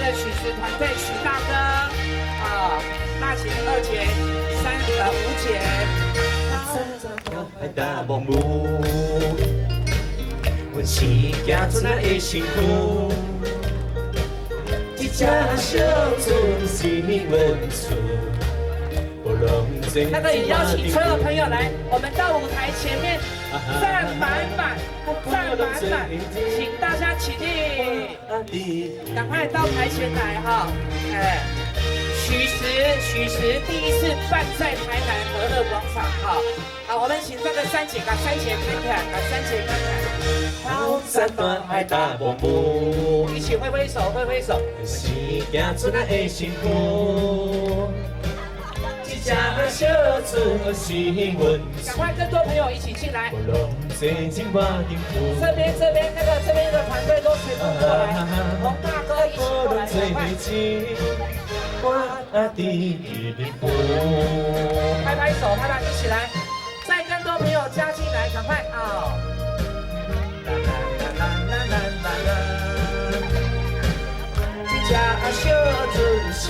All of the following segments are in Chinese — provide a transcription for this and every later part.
的曲师团队曲大哥啊，大姐、二姐、五姐。大梦母，阮是行出咱的辛苦，一只小船是阮厝。那个也邀请所有朋友来，我们到舞台前面站满满，请大家起立，赶快到台前来哈！哎，许时第一次办在台南和乐广场哈。好，我们请这个三姐看看，三姐看看。好山大海大梦母，一起挥挥手。是行出咱的辛苦。一只小船是阮赶快更多朋友一起进来。这边的团队都全部过来，洪大哥一起过来，赶快。拍手，一起来，再更多朋友加进来，赶快啊！一只小船是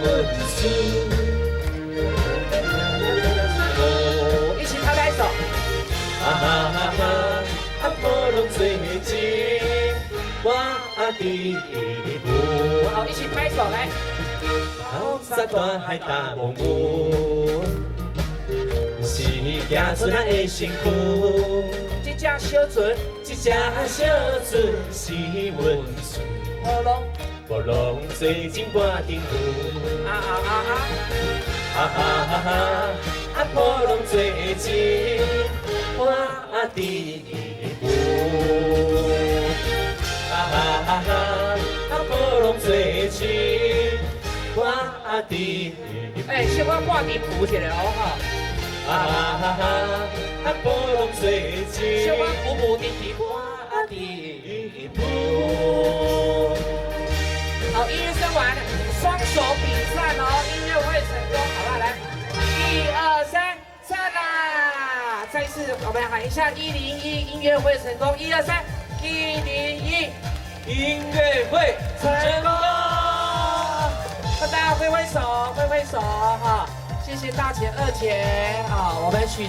阮厝。好，一起拍手来。好山大海大梦母，是行出咱的辛苦。一只小船是阮厝。无浪做情挂顶浮。波浪做情挂顶浮。波浪做情挂顶。哎，小可挂顶浮起来哦哈。波浪做情。小可浮顶挂顶浮。好，音乐声完，双手比赞哦，音乐会成功，好不好？来，1、2、3，赞啦！再次我们喊一下101，音乐会成功，1、2、3，101，音乐会成功！大家挥挥手哈，谢谢大姐、二姐啊，我们许